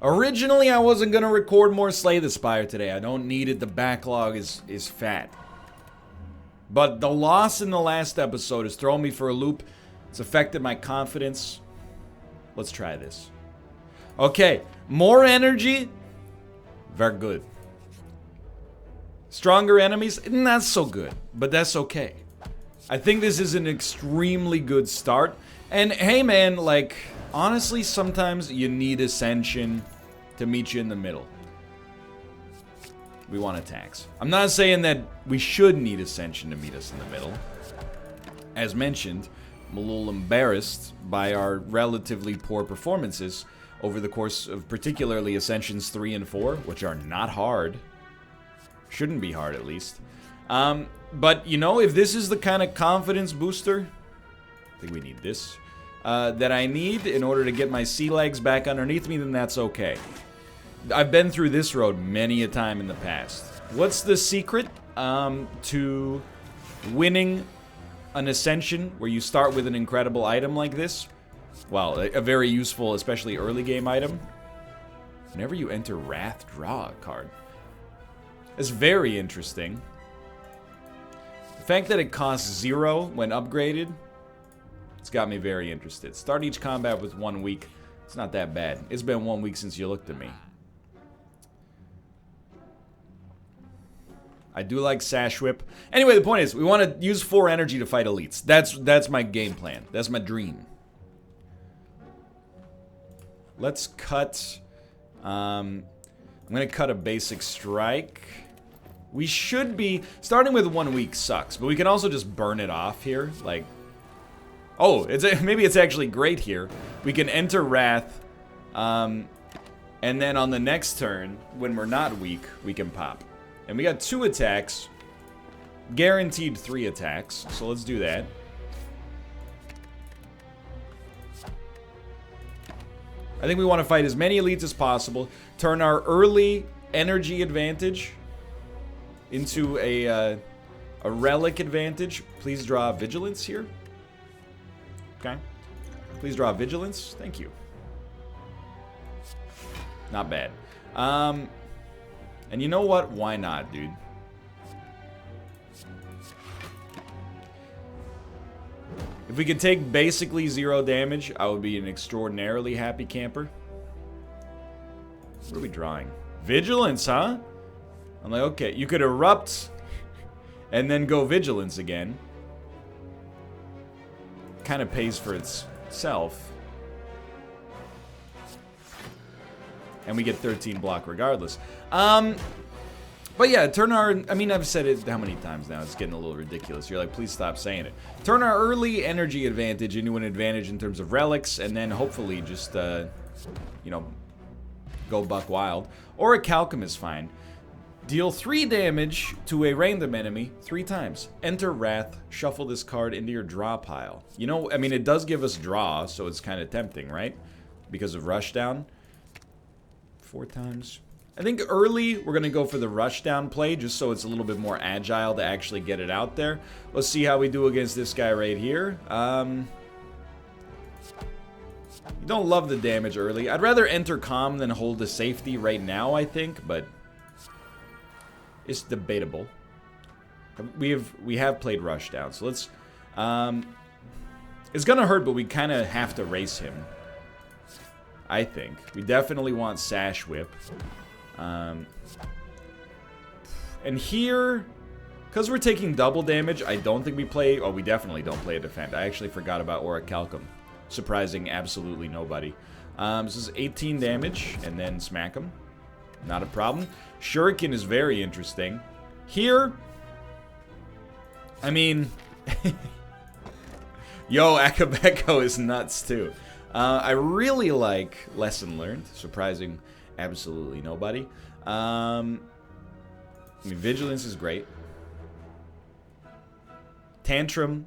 Originally, I wasn't gonna record more Slay the Spire today. I don't need it. The backlog is fat. But the loss in the last episode has thrown me for a loop. It's affected my confidence. Let's try this. Okay, more energy. Very good. Stronger enemies, not so good, but that's okay. I think this is an extremely good start. And hey man, like, honestly, sometimes you need Ascension to meet you in the middle. We want attacks. I'm not saying that we should need Ascension to meet us in the middle. As mentioned, I'm a little embarrassed by our relatively poor performances over the course of particularly Ascensions 3 and 4, which are not hard. Shouldn't be hard, at least. But, you know, if this is the kind of confidence booster, I think we need this, that I need in order to get my sea legs back underneath me, then that's okay. I've been through this road many a time in the past. What's the secret to winning an Ascension where you start with an incredible item like this? Well, a very useful, especially early game item. Whenever you enter Wrath, draw a card. It's very interesting. The fact that it costs 0 when upgraded, it's got me very interested. Start each combat with 1 week. It's not that bad. It's been 1 week since you looked at me. I do like Sash Whip. Anyway, the point is, we want to use 4 energy to fight elites. That's my game plan. That's my dream. Let's cut... I'm going to cut a basic strike. We should be... Starting with 1 week sucks, but we can also just burn it off here. Like... Oh, maybe it's actually great here. We can enter Wrath, and then on the next turn, when we're not weak, we can pop. And we got 2 attacks. Guaranteed 3 attacks, so let's do that. I think we want to fight as many elites as possible. Turn our early energy advantage into a relic advantage. Please draw vigilance here. Okay. Please draw vigilance. Thank you. Not bad. And you know what? Why not, dude? If we could take basically 0 damage, I would be an extraordinarily happy camper. What are we drawing? Vigilance, huh? I'm like, okay, you could erupt and then go vigilance again. Kind of pays for itself. And we get 13 block regardless. But yeah, turn our... I mean, I've said it how many times now? It's getting a little ridiculous. You're like, please stop saying it. Turn our early energy advantage into an advantage in terms of relics, and then hopefully just, you know, go buck wild. Or a Calcum is fine. Deal 3 damage to a random enemy 3 times. Enter Wrath, shuffle this card into your draw pile. You know, I mean, it does give us draw, so it's kind of tempting, right? Because of Rushdown. 4 times. I think early, we're going to go for the Rushdown play, just so it's a little bit more agile to actually get it out there. Let's see how we do against this guy right here. You don't love the damage early. I'd rather enter Calm than hold the safety right now, I think, but it's debatable. We have played Rushdown, so let's... it's going to hurt, but we kind of have to race him. I think. We definitely want Sash Whip. And here, because we're taking double damage, I don't think we play... Oh, we definitely don't play a Defend. I actually forgot about Orichalcum. Surprising absolutely nobody. This is 18 damage, and then smack him. Not a problem. Shuriken is very interesting. Here, I mean... Yo, Akabeko is nuts, too. I really like Lesson Learned. Surprising absolutely nobody. I mean, Vigilance is great. Tantrum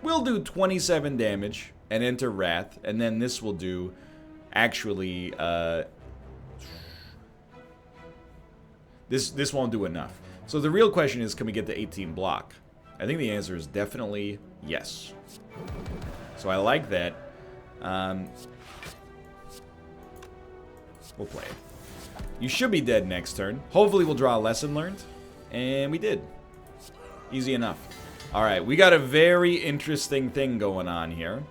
will do 27 damage and enter Wrath. And then this will do actually... This won't do enough. So the real question is, can we get to 18 block? I think the answer is definitely yes. So I like that. We'll play it. You should be dead next turn. Hopefully we'll draw a lesson learned. And we did. Easy enough. Alright, we got a very interesting thing going on here.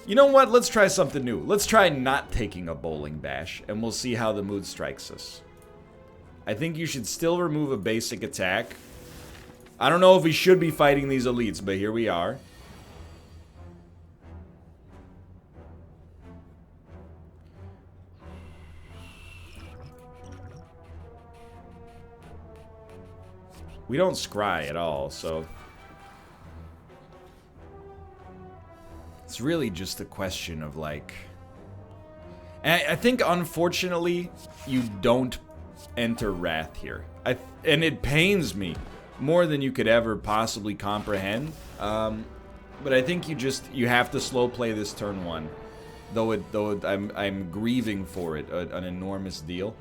You know what? Let's try something new. Let's try not taking a bowling bash, and we'll see how the mood strikes us. I think you should still remove a basic attack. I don't know if we should be fighting these elites, but here we are. We don't scry at all, so... It's really just a question of, like... And I think, unfortunately, you don't enter Wrath here. And it pains me more than you could ever possibly comprehend. But I think you have to slow play this turn 1. Though I'm grieving for it, an enormous deal.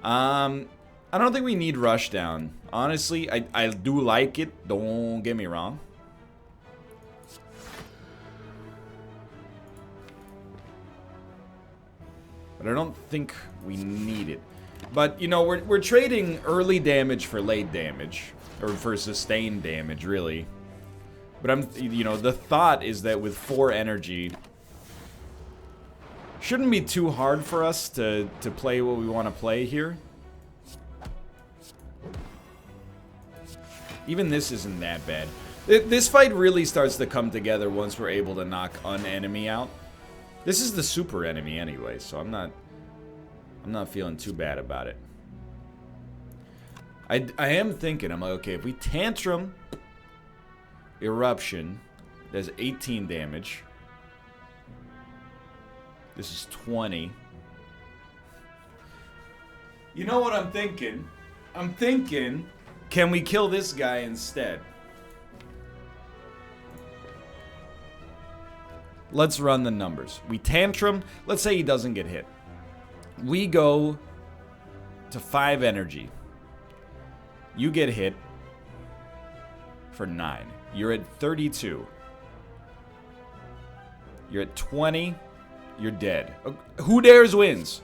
I don't think we need Rushdown. Honestly, I do like it. Don't get me wrong. But I don't think we need it. But, you know, we're trading early damage for late damage. Or for sustained damage, really. But you know, the thought is that with 4 energy... Shouldn't be too hard for us to play what we want to play here. Even this isn't that bad. This fight really starts to come together once we're able to knock an enemy out. This is the super enemy anyway, so I'm not feeling too bad about it. I am thinking, I'm like, okay, if we Tantrum Eruption, there's 18 damage. This is 20. You know what I'm thinking? I'm thinking, can we kill this guy instead? Let's run the numbers. We Tantrum. Let's say he doesn't get hit. We go to 5 energy. You get hit for 9. You're at 32. You're at 20. You're dead. Who dares wins?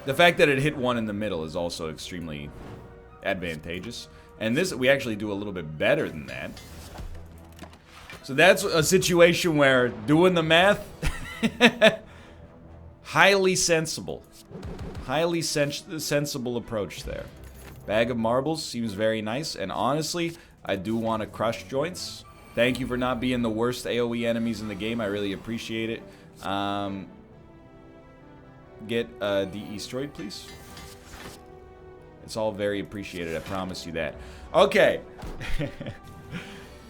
The fact that it hit 1 in the middle is also extremely advantageous. And this, we actually do a little bit better than that. So that's a situation where doing the math, highly sensible. Highly sensible approach there. Bag of marbles seems very nice. And honestly, I do want to crush joints. Thank you for not being the worst AoE enemies in the game. I really appreciate it. Get the Eastroid, please. It's all very appreciated, I promise you that. Okay.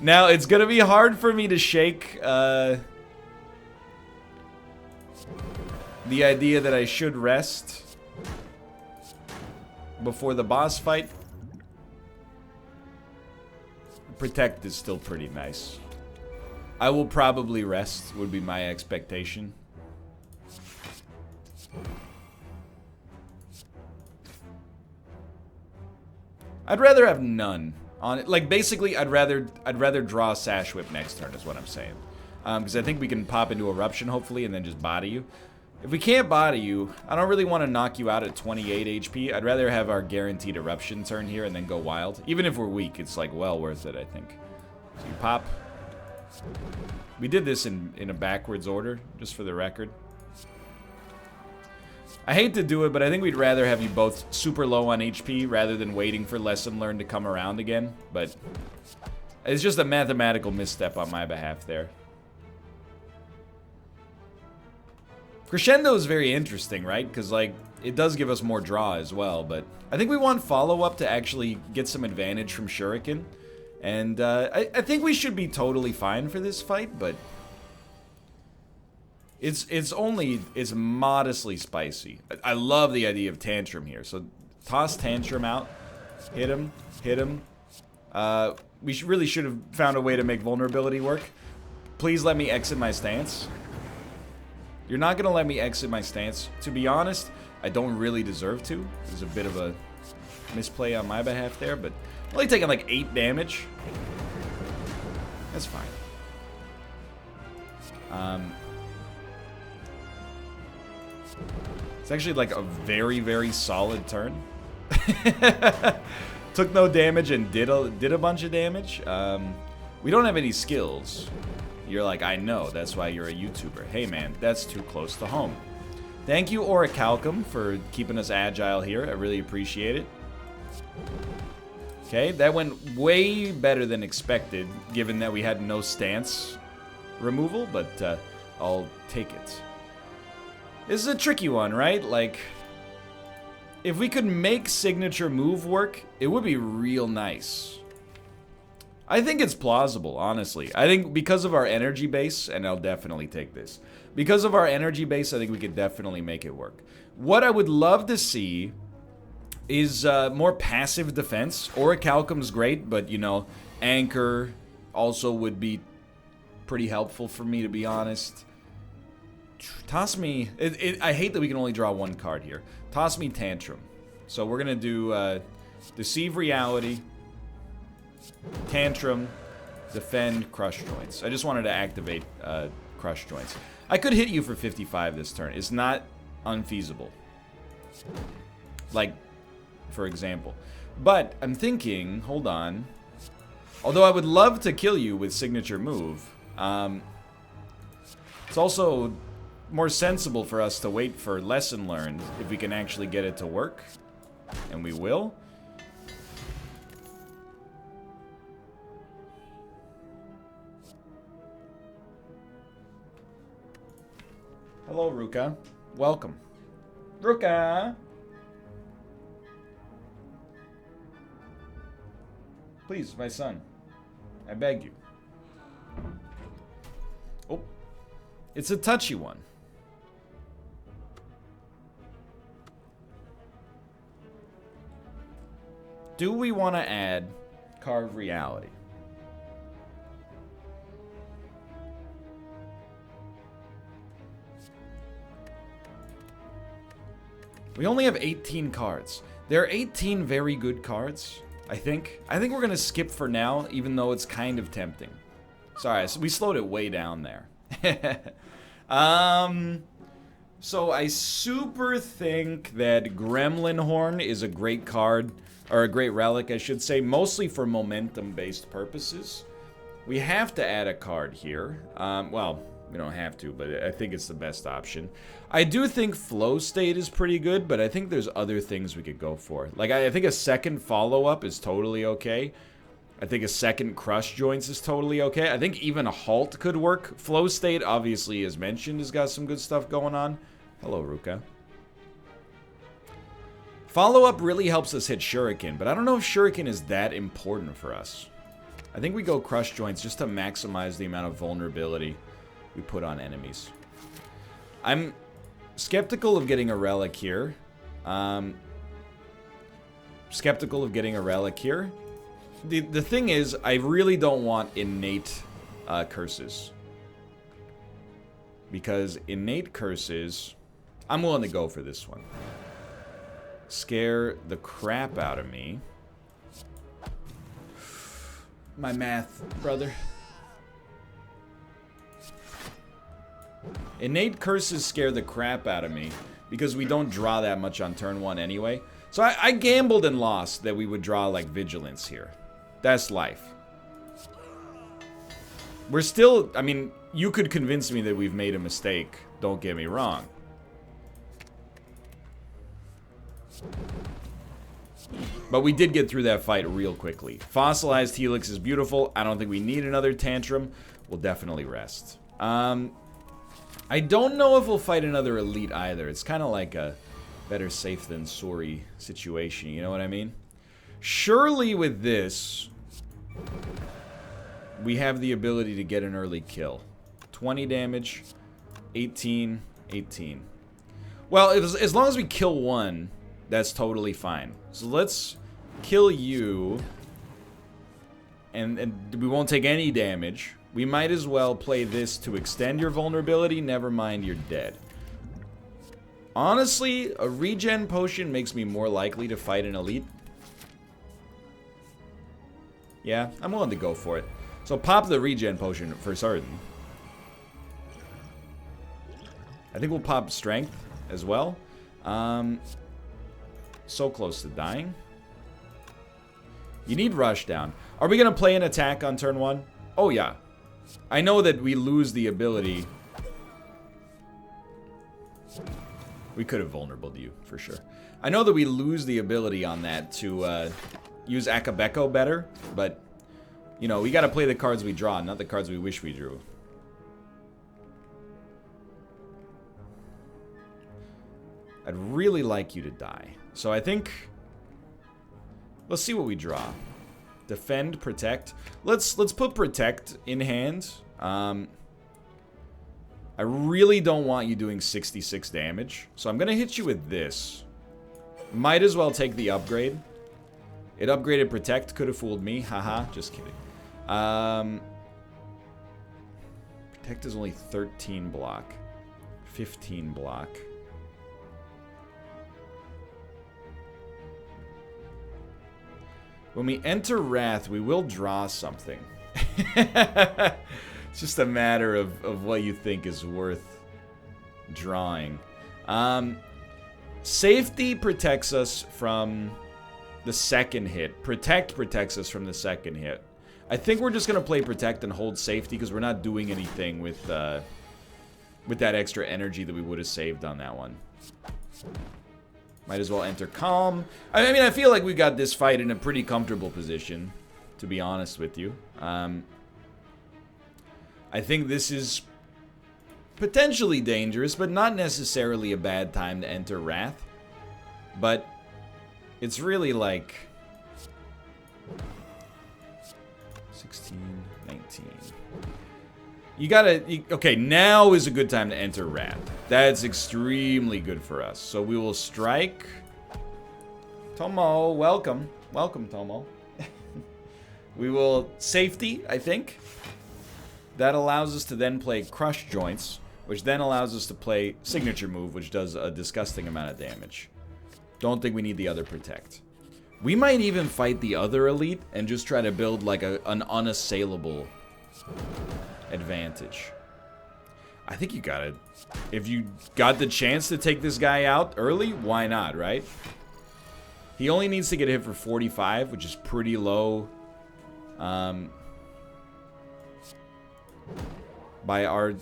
Now, it's gonna be hard for me to shake the idea that I should rest before the boss fight. Protect is still pretty nice. I will probably rest, would be my expectation. I'd rather have none on it. Like, basically, I'd rather draw Sash Whip next turn, is what I'm saying. Because I think we can pop into Eruption, hopefully, and then just body you. If we can't body you, I don't really want to knock you out at 28 HP. I'd rather have our guaranteed Eruption turn here and then go wild. Even if we're weak, it's, like, well worth it, I think. So you pop. We did this in a backwards order, just for the record. I hate to do it, but I think we'd rather have you both super low on HP rather than waiting for Lesson Learned to come around again. But it's just a mathematical misstep on my behalf there. Crescendo is very interesting, right? Because, like, it does give us more draw as well. But I think we want follow-up to actually get some advantage from Shuriken. And I think we should be totally fine for this fight, but it's modestly spicy. I love the idea of Tantrum here. So toss Tantrum out, hit him. We really should have found a way to make vulnerability work. Please let me exit my stance. You're not gonna let me exit my stance. To be honest, I don't really deserve to. There's a bit of a misplay on my behalf there, but I'm only taking like 8 damage. That's fine. It's actually like a very, very solid turn. Took no damage and did a bunch of damage. We don't have any skills. You're like, I know, that's why you're a YouTuber. Hey man, that's too close to home. Thank you, Orichalcum, for keeping us agile here. I really appreciate it. Okay, that went way better than expected, given that we had no stance removal, but I'll take it. This is a tricky one, right? Like, if we could make signature move work, it would be real nice. I think it's plausible, honestly. I think because of our energy base, and I'll definitely take this. Because of our energy base, I think we could definitely make it work. What I would love to see is more passive defense. Orichalcum's great, but, you know, Anchor also would be pretty helpful for me, to be honest. Toss me... I hate that we can only draw one card here. Toss me Tantrum. So we're going to do Deceive Reality, Tantrum, Defend, Crush Joints. I just wanted to activate Crush Joints. I could hit you for 55 this turn. It's not unfeasible. Like, for example. But I'm thinking, hold on. Although I would love to kill you with Signature Move, it's also more sensible for us to wait for Lesson Learned if we can actually get it to work. And we will. Hello, Ruka. Welcome. Ruka! Please, my son. I beg you. Oh. It's a touchy one. Do we want to add Carve Reality? We only have 18 cards. There are 18 very good cards, I think. I think we're going to skip for now, even though it's kind of tempting. Sorry, we slowed it way down there. So I super think that Gremlin Horn is a great card, or a great relic, I should say, mostly for momentum-based purposes. We have to add a card here. Well, we don't have to, but I think it's the best option. I do think Flow State is pretty good, but I think there's other things we could go for. Like, I think a second follow-up is totally okay. I think a second Crush Joints is totally okay. I think even a Halt could work. Flow State, obviously, as mentioned, has got some good stuff going on. Hello, Ruka. Follow-up really helps us hit Shuriken, but I don't know if Shuriken is that important for us. I think we go Crush Joints just to maximize the amount of vulnerability we put on enemies. I'm skeptical of getting a relic here. Skeptical of getting a relic here. The thing is, I really don't want innate curses. Because innate curses... I'm willing to go for this one. Scare the crap out of me. My math, brother. Innate curses scare the crap out of me because we don't draw that much on turn 1 anyway. So I gambled and lost that we would draw like Vigilance here. That's life. We're still, I mean, you could convince me that we've made a mistake. Don't get me wrong. But we did get through that fight real quickly. Fossilized Helix is beautiful. I don't think we need another Tantrum. We'll definitely rest. I don't know if we'll fight another Elite either. It's kind of like a better safe than sorry situation. You know what I mean? Surely with this, we have the ability to get an early kill. 20 damage, 18, 18. Well, as long as we kill one, that's totally fine. So let's kill you, and we won't take any damage. We might as well play this to extend your vulnerability. Never mind, you're dead. Honestly, a regen potion makes me more likely to fight an elite. Yeah, I'm willing to go for it. So pop the regen potion for certain. I think we'll pop strength. as well. So close to dying. You need rush down. Are we going to play an attack on turn 1? Oh, yeah. I know that we lose the ability. We could have vulnerable you, for sure. I know that we lose the ability on that to use Akabeko better, but, you know, we got to play the cards we draw, not the cards we wish we drew. I'd really like you to die. So I think... Let's see what we draw. Defend, protect. Let's put protect in hand. I really don't want you doing 66 damage. So I'm going to hit you with this. Might as well take the upgrade. It upgraded protect. Could have fooled me. Haha. Just kidding. Protect is only 13 block. 15 block. When we enter Wrath, we will draw something. It's just a matter of what you think is worth drawing. Safety protects us from the second hit. Protect protects us from the second hit. I think we're just going to play Protect and hold Safety because we're not doing anything with that extra energy that we would have saved on that one. Might as well enter Calm. I mean, I feel like we got this fight in a pretty comfortable position, to be honest with you. I think this is potentially dangerous, but not necessarily a bad time to enter Wrath. But it's really like 16, 19. You gotta... Okay, now is a good time to enter Wrath. That's extremely good for us. So we will strike. Tomo, welcome. Welcome, Tomo. We will Safety, I think. That allows us to then play Crush Joints, which then allows us to play Signature Move, which does a disgusting amount of damage. Don't think we need the other Protect. We might even fight the other Elite and just try to build like an unassailable advantage. I think you gotta... If you got the chance to take this guy out early, why not, right? He only needs to get hit for 45, which is pretty low. By our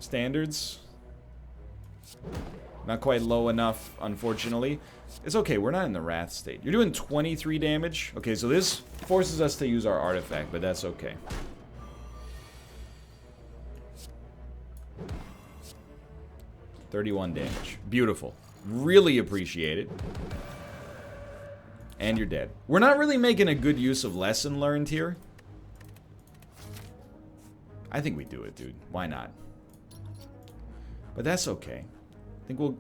standards. Not quite low enough, unfortunately. It's okay, we're not in the Wrath state. You're doing 23 damage. Okay, so this forces us to use our artifact, but that's okay. $31 damage. Beautiful. Really appreciate it. And you're dead. We're not really making a good use of Lesson Learned here. I think we do it, dude. Why not? But that's okay. I think we'll...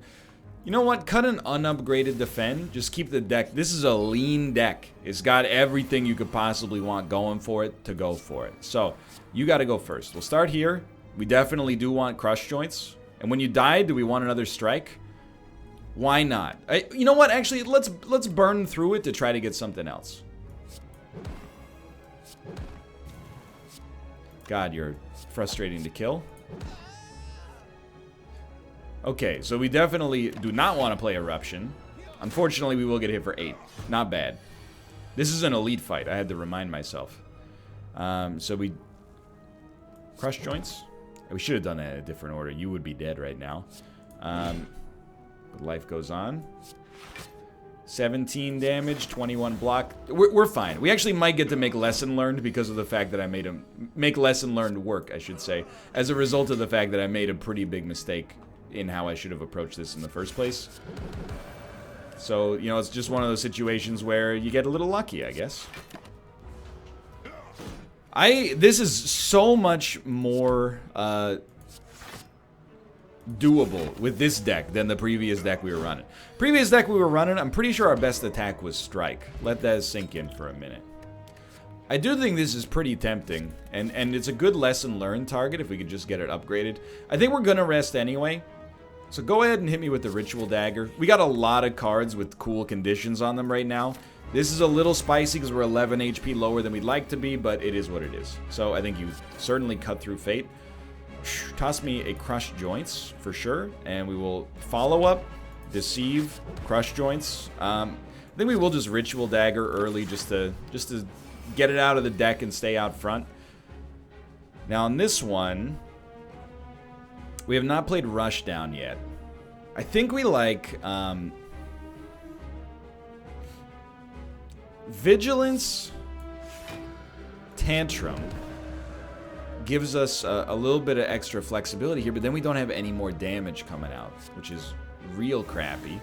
You know what? Cut an unupgraded defend. Just keep the deck. This is a lean deck. It's got everything you could possibly want going for it to go for it. So, you got to go first. We'll start here. We definitely do want Crush Joints. And when you die, do we want another strike? Why not? You know what? Actually, let's burn through it to try to get something else. God, you're frustrating to kill. Okay, so we definitely do not want to play Eruption. Unfortunately, we will get hit for 8. Not bad. This is an elite fight. I had to remind myself. So we... Crush Joints? We should have done that in a different order. You would be dead right now. But life goes on. 17 damage, 21 block. We're fine. We actually might get to make Lesson Learned because of the fact that I made him... Make Lesson Learned work, I should say. As a result of the fact that I made a pretty big mistake in how I should have approached this in the first place. So, you know, it's just one of those situations where you get a little lucky, I guess. This is so much more doable with this deck than the previous deck we were running. Previous deck we were running, I'm pretty sure our best attack was Strike. Let that sink in for a minute. I do think this is pretty tempting, and it's a good Lesson Learned target if we could just get it upgraded. I think we're gonna rest anyway, so go ahead and hit me with the Ritual Dagger. We got a lot of cards with cool conditions on them right now. This is a little spicy because we're 11 HP lower than we'd like to be, but it is what it is. So I think you certainly cut through Fate. toss me a Crush Joints for sure, and we will follow up, Deceive, Crush Joints. I think we will just Ritual Dagger early just to get it out of the deck and stay out front. Now on this one, we have not played Rushdown yet. I think we like Vigilance, Tantrum gives us a little bit of extra flexibility here, but then we don't have any more damage coming out, which is real crappy.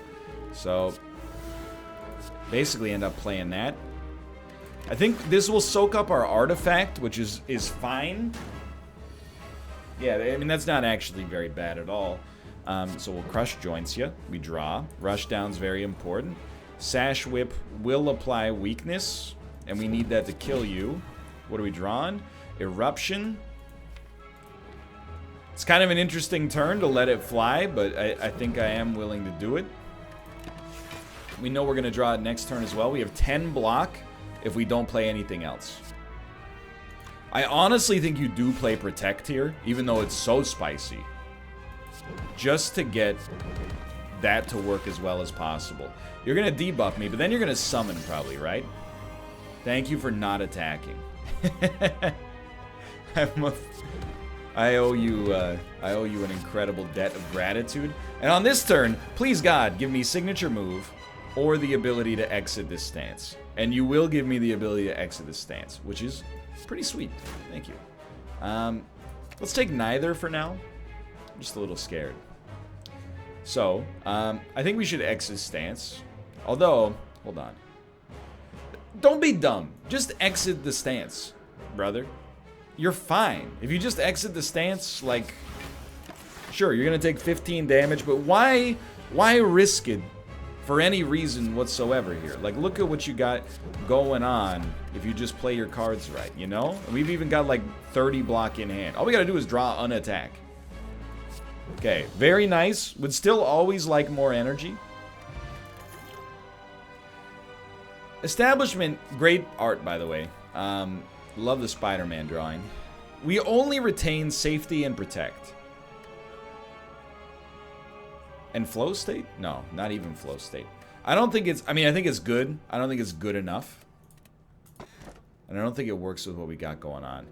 So basically end up playing that. I think this will soak up our artifact, which is fine. Yeah, I mean, that's not actually very bad at all. So we'll Crush Joints you. We draw. Rushdown's very important. Sash Whip will apply weakness, and we need that to kill you. What are we drawing? Eruption. It's kind of an interesting turn to let it fly, but I think I am willing to do it. We know we're going to draw it next turn as well. We have 10 block if we don't play anything else. I honestly think you do play Protect here, even though it's so spicy. Just to get that to work as well as possible. You're going to debuff me, but then you're going to summon probably, right? Thank you for not attacking. I owe you an incredible debt of gratitude. And on this turn, please God, give me signature move or the ability to exit this stance. And you will give me the ability to exit this stance, which is pretty sweet. Thank you. Let's take neither for now. I'm just a little scared. So, I think we should exit stance. Although, hold on. Don't be dumb. Just exit the stance, brother. You're fine. If you just exit the stance, like, sure, you're gonna take 15 damage, but why risk it for any reason whatsoever here? Like, look at what you got going on if you just play your cards right, you know? We've even got like 30 block in hand. All we gotta do is draw an attack. Okay, very nice. Would still always like more energy. Establishment, great art, by the way. Love the Spider-Man drawing. We only retain safety and protect. And flow state? No, not even flow state. I don't think it's... I mean, I think it's good. I don't think it's good enough. And I don't think it works with what we got going on.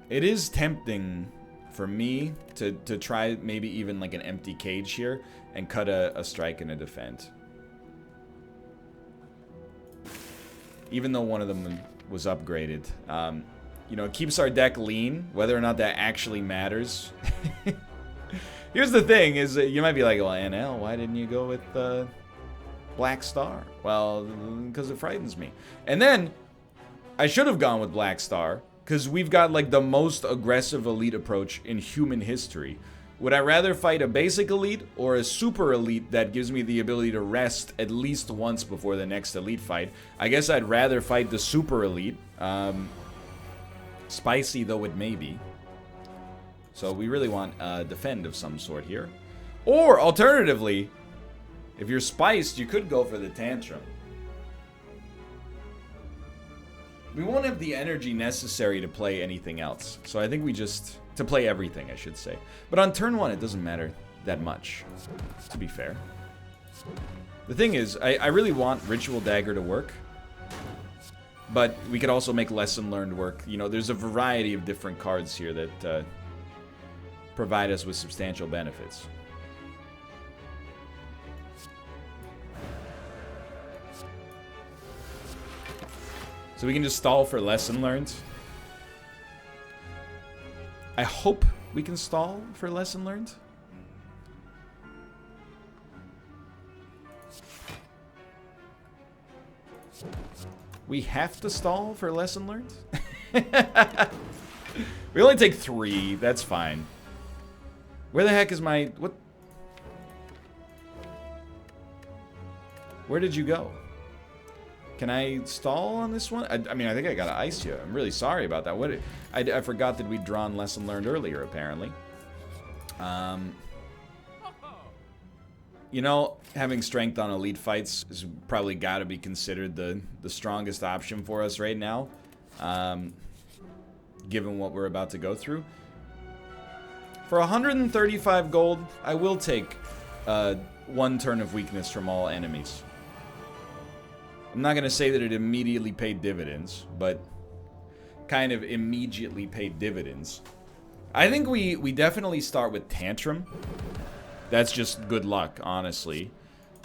It is tempting for me to try maybe even like an empty cage here and cut a strike and a defend. Even though one of them was upgraded. You know, it keeps our deck lean, whether or not that actually matters. Here's the thing, is you might be like, well, NL, why didn't you go with Black Star? Well, because it frightens me. And then, I should have gone with Black Star, because we've got like the most aggressive elite approach in human history. Would I rather fight a basic elite or a super elite that gives me the ability to rest at least once before the next elite fight? I guess I'd rather fight the super elite. Spicy though it may be. So we really want a defend of some sort here. Or alternatively, if you're spiced, you could go for the tantrum. We won't have the energy necessary to play anything else. So I think we just... to play everything, I should say. But on turn 1, it doesn't matter that much, to be fair. The thing is, I really want Ritual Dagger to work. But we could also make Lesson Learned work. You know, there's a variety of different cards here that provide us with substantial benefits. So we can just stall for Lesson Learned. I hope we can stall for Lesson Learned. We have to stall for Lesson Learned? We only take 3. That's fine. Where the heck is my... what? Where did you go? Can I stall on this one? I mean, I think I gotta ice you. I'm really sorry about that. What? I forgot that we'd drawn Lesson Learned earlier, apparently. You know, having strength on elite fights is probably got to be considered the strongest option for us right now, given what we're about to go through. For 135 gold, I will take 1 turn of weakness from all enemies. I'm not going to say that it immediately paid dividends, but kind of immediately paid dividends. I think we definitely start with Tantrum. That's just good luck, honestly.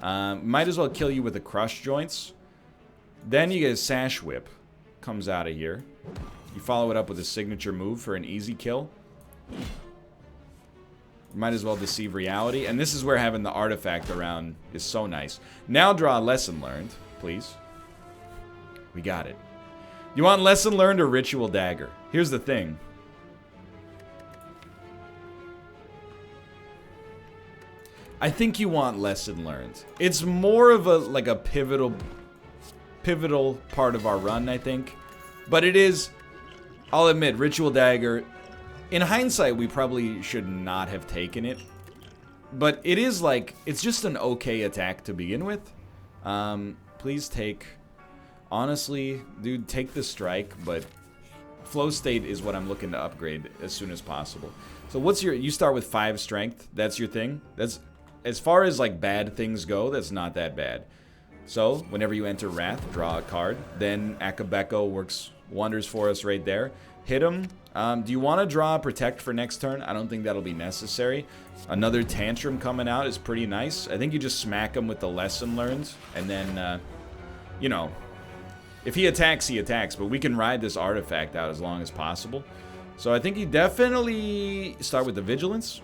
Might as well kill you with the Crush Joints. Then you get a Sash Whip. Comes out of here. You follow it up with a signature move for an easy kill. Might as well Deceive Reality. And this is where having the artifact around is so nice. Now draw a Lesson Learned, please. We got it. You want Lesson Learned or Ritual Dagger? Here's the thing. I think you want Lesson Learned. It's more of a pivotal part of our run, I think. But it is, I'll admit, Ritual Dagger. In hindsight, we probably should not have taken it. But it is like, it's just an okay attack to begin with. Please take, honestly, dude, take the strike, but Flow State is what I'm looking to upgrade as soon as possible. So what's your, you start with 5 strength, that's your thing? That's, as far as like bad things go, that's not that bad. So whenever you enter Wrath, draw a card. Then Akabeko works wonders for us right there. Hit him. Do you want to draw Protect for next turn? I don't think that'll be necessary. Another Tantrum coming out is pretty nice. I think you just smack him with the Lesson Learned. And then, you know, if he attacks, he attacks. But we can ride this artifact out as long as possible. So I think you definitely start with the Vigilance,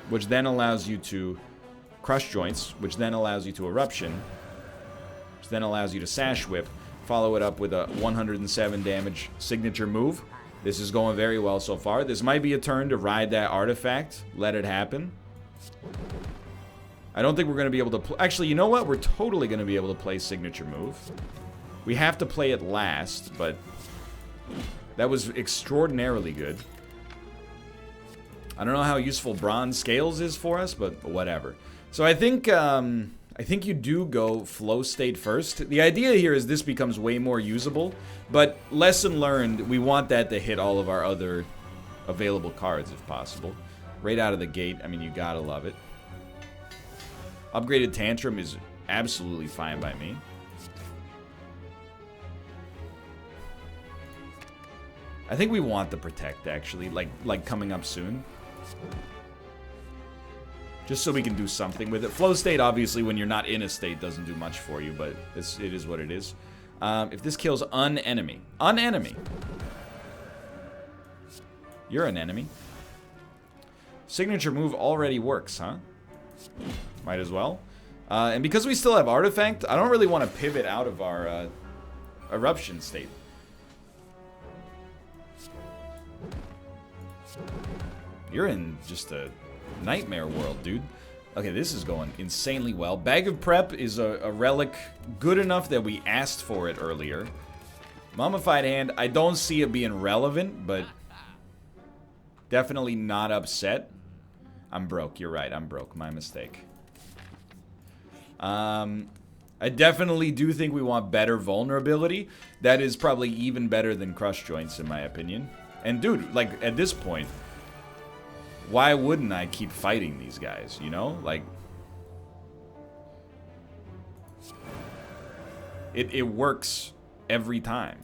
which then allows you to Crush Joints, which then allows you to Eruption, which then allows you to Sash Whip. Follow it up with a 107 damage signature move. This is going very well so far. This might be a turn to ride that artifact. Let it happen. I don't think we're going to be able to... Actually, you know what? We're totally going to be able to play signature move. We have to play it last, but that was extraordinarily good. I don't know how useful Bronze Scales is for us, but whatever. So I think you do go Flow State first. The idea here is this becomes way more usable, but Lesson Learned, we want that to hit all of our other available cards if possible. Right out of the gate, I mean, you gotta love it. Upgraded Tantrum is absolutely fine by me. I think we want the Protect, actually, like coming up soon. Just so we can do something with it. Flow State, obviously, when you're not in a state, doesn't do much for you, but it is what it is. If this kills an enemy. An enemy. You're an enemy. Signature move already works, huh? Might as well. And because we still have Artifact, I don't really want to pivot out of our Eruption state. You're in just a nightmare world, dude. Okay, this is going insanely well. Bag of Prep is a relic good enough that we asked for it earlier. Mummified Hand, I don't see it being relevant, but definitely not upset. I'm broke, you're right, I'm broke, my mistake. I definitely do think we want better vulnerability. That is probably even better than Crush Joints, in my opinion. And dude, like, at this point, why wouldn't I keep fighting these guys, you know? Like, it works every time.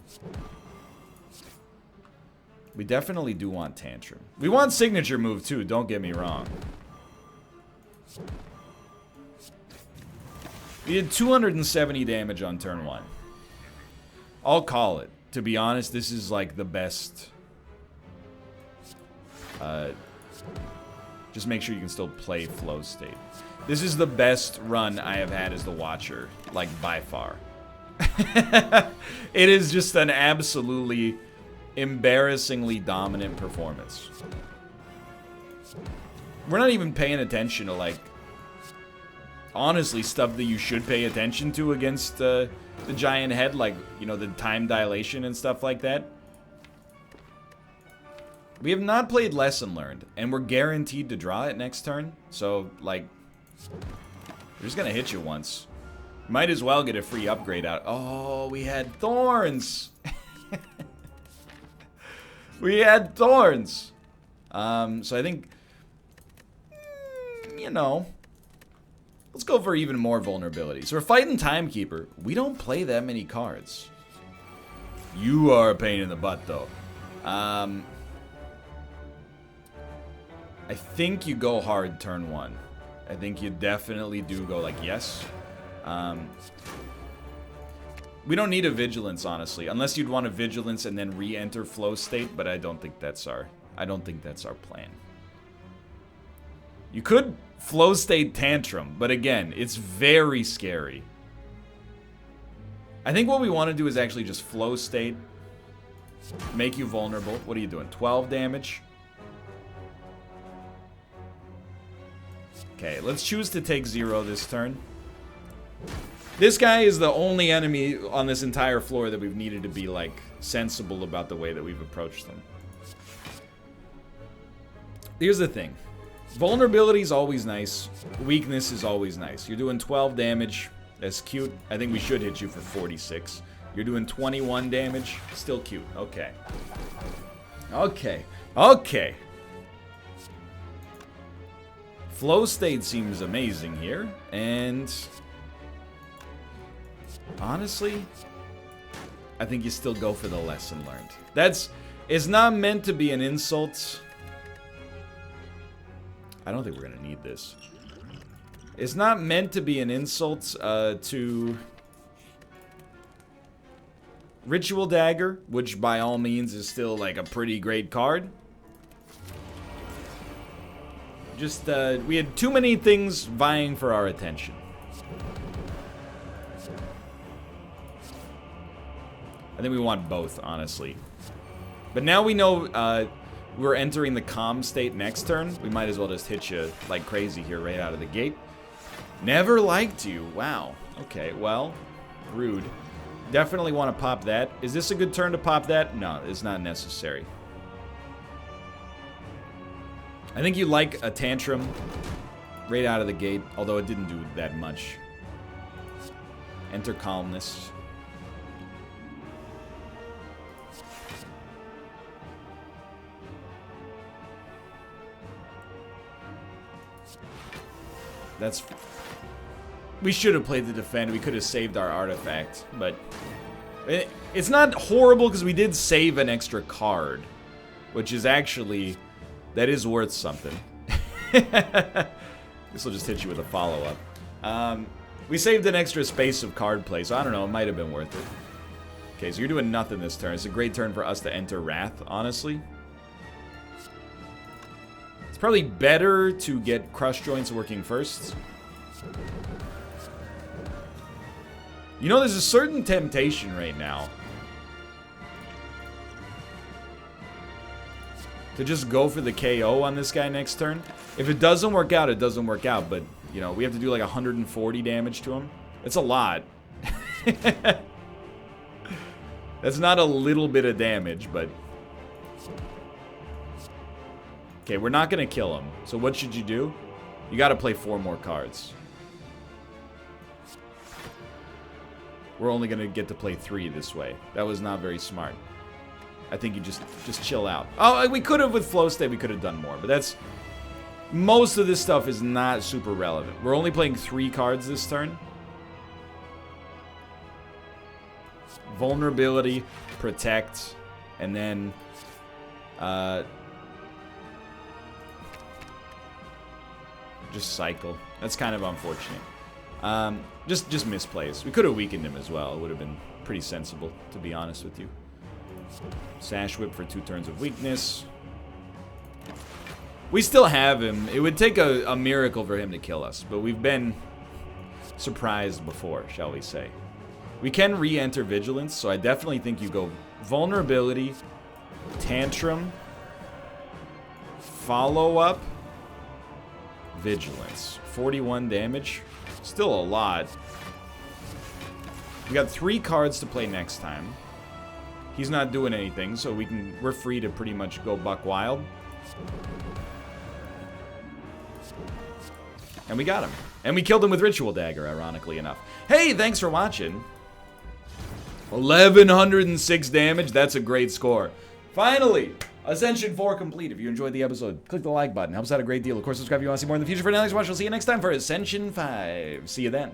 We definitely do want Tantrum. We want Signature Move too, don't get me wrong. We did 270 damage on turn 1. I'll call it. To be honest, this is like the best... just make sure you can still play Flow State. This is the best run I have had as the Watcher, like, by far. It is just an absolutely embarrassingly dominant performance. We're not even paying attention to, like, honestly, stuff that you should pay attention to against the giant head, like, you know, the time dilation and stuff like that. We have not played Lesson Learned, and we're guaranteed to draw it next turn. So, like, We're just gonna hit you once. Might as well get a free upgrade out. Oh, we had thorns. We had thorns. So I think, you know, let's go for even more vulnerability. So we're fighting Timekeeper. We don't play that many cards. You are a pain in the butt, though. I think you go hard turn 1. I think you definitely do go like yes. We don't need a Vigilance, honestly, unless you'd want a Vigilance and then re-enter flow state. But I don't think that's our plan. You could flow state Tantrum, but again, it's very scary. I think what we want to do is actually just flow state, make you vulnerable. What are you doing? 12 damage. Okay, let's choose to take 0 this turn. This guy is the only enemy on this entire floor that we've needed to be, like, sensible about the way that we've approached them. Here's the thing. Vulnerability is always nice. Weakness is always nice. You're doing 12 damage. That's cute. I think we should hit you for 46. You're doing 21 damage. Still cute. Okay. Okay. Okay. Flow state seems amazing here. And honestly, I think you still go for the lesson learned. It's not meant to be an insult. I don't think we're gonna need this. It's not meant to be an insult to Ritual Dagger, which by all means is still like a pretty great card. Just, we had too many things vying for our attention. I think we want both, honestly. But now we know we're entering the calm state next turn. We might as well just hit you like crazy here right out of the gate. Never liked you. Wow. Okay, well, rude. Definitely want to pop that. Is this a good turn to pop that? No, it's not necessary. I think you like a Tantrum right out of the gate, although it didn't do that much. Enter Calmness. That's... We should have played the defend. We could have saved our artifact, but... It's not horrible because we did save an extra card, which is actually... That is worth something. This will just hit you with a follow-up. We saved an extra space of card play, so I don't know, it might have been worth it. Okay, so you're doing nothing this turn. It's a great turn for us to enter Wrath, honestly. It's probably better to get Crush Joints working first. You know, there's a certain temptation right now to just go for the KO on this guy next turn. If it doesn't work out, it doesn't work out. But, you know, we have to do like 140 damage to him. It's a lot. That's not a little bit of damage, but... Okay, we're not going to kill him. So what should you do? You got to play 4 more cards. We're only going to get to play 3 this way. That was not very smart. I think you just chill out. Oh, we could have with Flow State, we could have done more. But that's... Most of this stuff is not super relevant. We're only playing 3 cards this turn. Vulnerability, Protect, and then... just cycle. That's kind of unfortunate. Just misplays. We could have weakened him as well. It would have been pretty sensible, to be honest with you. Sash Whip for 2 turns of weakness. We still have him. It would take a miracle for him to kill us, but we've been surprised before, shall we say. We can re-enter Vigilance, so I definitely think you go Vulnerability, Tantrum, Follow-Up, Vigilance. 41 damage. Still a lot. We got 3 cards to play next time. He's not doing anything, so we're free to pretty much go buck wild. And we got him. And we killed him with Ritual Dagger, ironically enough. Hey, thanks for watching. 1,106 damage. That's a great score. Finally, Ascension 4 complete. If you enjoyed the episode, click the like button. Helps out a great deal. Of course, subscribe if you want to see more in the future. For now, thanks so much. We'll see you next time for Ascension 5. See you then.